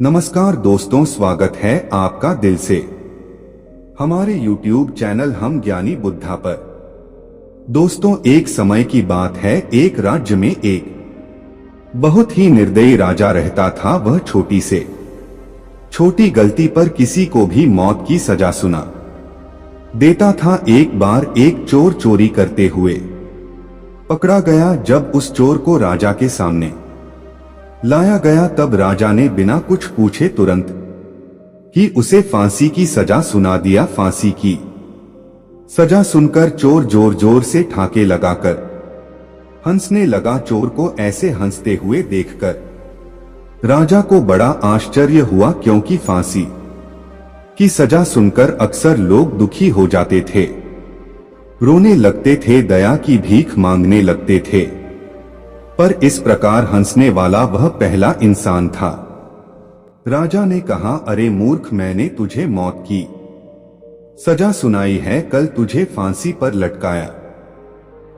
नमस्कार दोस्तों, स्वागत है आपका दिल से हमारे YouTube चैनल हम ज्ञानी बुद्धा पर। दोस्तों, एक समय की बात है, एक राज्य में एक बहुत ही निर्दयी राजा रहता था। वह छोटी से छोटी गलती पर किसी को भी मौत की सजा सुना देता था। एक बार एक चोर चोरी करते हुए पकड़ा गया। जब उस चोर को राजा के सामने लाया गया तब राजा ने बिना कुछ पूछे तुरंत ही उसे फांसी की सजा सुना दिया। फांसी की सजा सुनकर चोर जोर जोर से ठाके लगाकर हंसने लगा। चोर को ऐसे हंसते हुए देखकर राजा को बड़ा आश्चर्य हुआ, क्योंकि फांसी की सजा सुनकर अक्सर लोग दुखी हो जाते थे, रोने लगते थे, दया की भीख मांगने लगते थे, पर इस प्रकार हंसने वाला वह पहला इंसान था। राजा ने कहा, अरे मूर्ख, मैंने तुझे मौत की सजा सुनाई है, कल तुझे फांसी पर लटकाया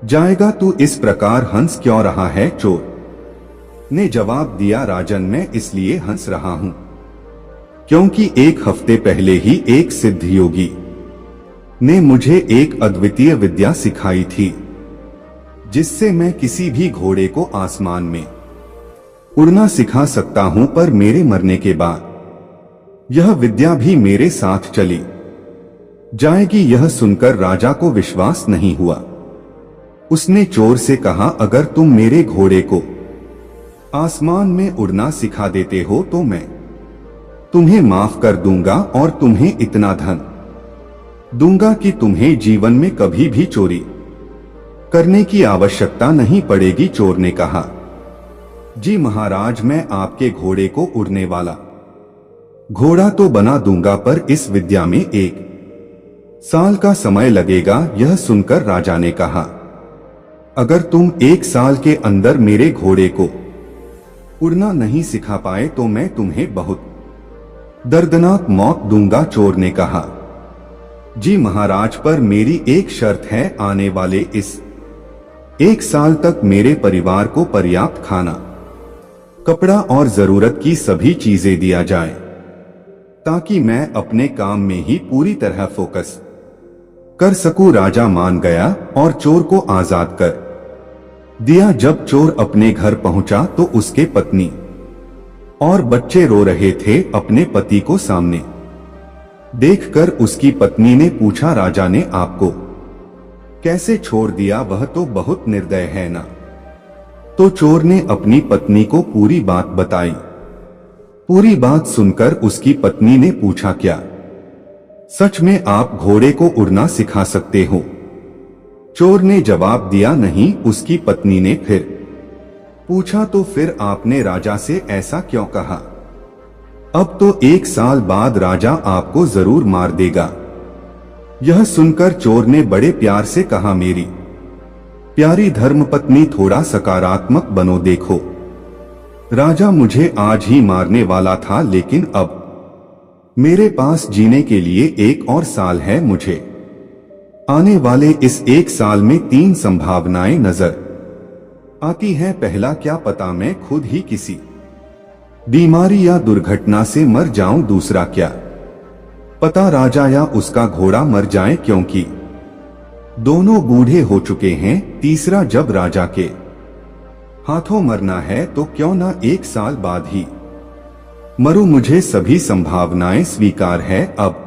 जाएगा, तू इस प्रकार हंस क्यों रहा है? चोर ने जवाब दिया, राजन, मैं इसलिए हंस रहा हूं क्योंकि एक हफ्ते पहले ही एक सिद्ध योगी ने मुझे एक अद्वितीय विद्या सिखाई थी, जिससे मैं किसी भी घोड़े को आसमान में उड़ना सिखा सकता हूं। पर मेरे मरने के बाद यह विद्या भी मेरे साथ चली जाएगी। यह सुनकर राजा को विश्वास नहीं हुआ। उसने चोर से कहा, अगर तुम मेरे घोड़े को आसमान में उड़ना सिखा देते हो तो मैं तुम्हें माफ कर दूंगा और तुम्हें इतना धन दूंगा कि तुम्हें जीवन में कभी भी चोरी करने की आवश्यकता नहीं पड़ेगी। चोर ने कहा, जी महाराज, मैं आपके घोड़े को उड़ने वाला घोड़ा तो बना दूंगा, पर इस विद्या में 1 साल का समय लगेगा। यह सुनकर राजा ने कहा, अगर तुम 1 साल के अंदर मेरे घोड़े को उड़ना नहीं सिखा पाए तो मैं तुम्हें बहुत दर्दनाक मौत दूंगा। चोर ने कहा, जी महाराज, पर मेरी एक शर्त है, आने वाले इस 1 साल तक मेरे परिवार को पर्याप्त खाना, कपड़ा और जरूरत की सभी चीजें दिया जाए, ताकि मैं अपने काम में ही पूरी तरह फोकस कर सकूं। राजा मान गया और चोर को आजाद कर दिया। जब चोर अपने घर पहुंचा तो उसके पत्नी और बच्चे रो रहे थे। अपने पति को सामने देखकर उसकी पत्नी ने पूछा, राजा ने आपको कैसे छोड़ दिया? वह तो बहुत निर्दय है ना? तो चोर ने अपनी पत्नी को पूरी बात बताई। पूरी बात सुनकर उसकी पत्नी ने पूछा, क्या सच में आप घोड़े को उड़ना सिखा सकते हो? चोर ने जवाब दिया, नहीं। उसकी पत्नी ने फिर पूछा, तो फिर आपने राजा से ऐसा क्यों कहा? अब तो 1 साल बाद राजा आपको जरूर मार देगा। यह सुनकर चोर ने बड़े प्यार से कहा, मेरी प्यारी धर्मपत्नी, थोड़ा सकारात्मक बनो। देखो, राजा मुझे आज ही मारने वाला था, लेकिन अब मेरे पास जीने के लिए 1 और साल है। मुझे आने वाले इस 1 साल में 3 संभावनाएं नजर आती हैं। पहला, क्या पता मैं खुद ही किसी बीमारी या दुर्घटना से मर जाऊं। दूसरा, क्या पता राजा या उसका घोड़ा मर जाए, क्योंकि दोनों बूढ़े हो चुके हैं। तीसरा, जब राजा के हाथों मरना है तो क्यों ना 1 साल बाद ही मरूं। मुझे सभी संभावनाएं स्वीकार है। अब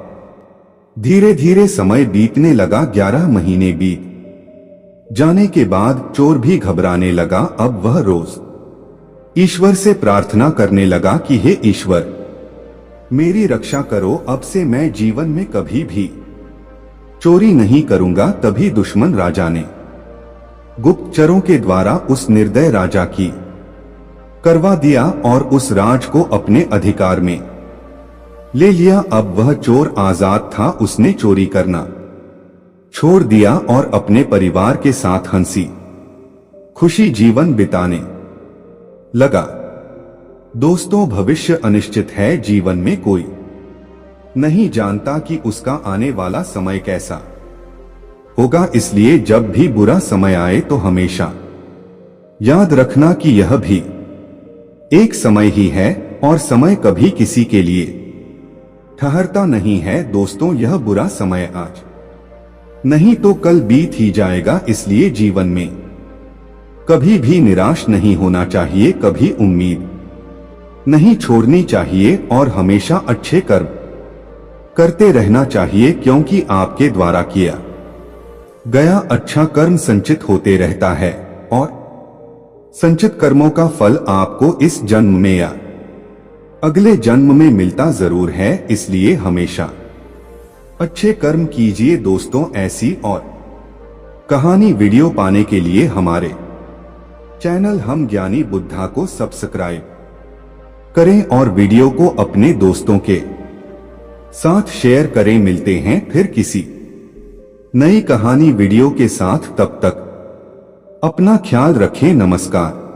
धीरे धीरे समय बीतने लगा। 11 महीने बीत जाने के बाद चोर भी घबराने लगा। अब वह रोज ईश्वर से प्रार्थना करने लगा कि हे ईश्वर, मेरी रक्षा करो, अब से मैं जीवन में कभी भी चोरी नहीं करूंगा। तभी दुश्मन राजा ने गुप्तचरों के द्वारा उस निर्दय राजा की करवा दिया और उस राज को अपने अधिकार में ले लिया। अब वह चोर आजाद था। उसने चोरी करना छोड़ दिया और अपने परिवार के साथ हंसी खुशी जीवन बिताने लगा। दोस्तों, भविष्य अनिश्चित है। जीवन में कोई नहीं जानता कि उसका आने वाला समय कैसा होगा। इसलिए जब भी बुरा समय आए तो हमेशा याद रखना कि यह भी एक समय ही है। और समय कभी किसी के लिए ठहरता नहीं है। दोस्तों, यह बुरा समय आज नहीं तो कल बीत ही जाएगा, इसलिए जीवन में कभी भी निराश नहीं होना चाहिए, कभी उम्मीद नहीं छोड़नी चाहिए और हमेशा अच्छे कर्म करते रहना चाहिए, क्योंकि आपके द्वारा किया गया अच्छा कर्म संचित होते रहता है और संचित कर्मों का फल आपको इस जन्म में या अगले जन्म में मिलता जरूर है, इसलिए हमेशा अच्छे कर्म कीजिए। दोस्तों, ऐसी और कहानी वीडियो पाने के लिए हमारे चैनल हम ज्ञानी बुद्धा को सब्सक्राइब करें और वीडियो को अपने दोस्तों के साथ शेयर करें। मिलते हैं फिर किसी नई कहानी वीडियो के साथ, तब तक अपना ख्याल रखें। नमस्कार।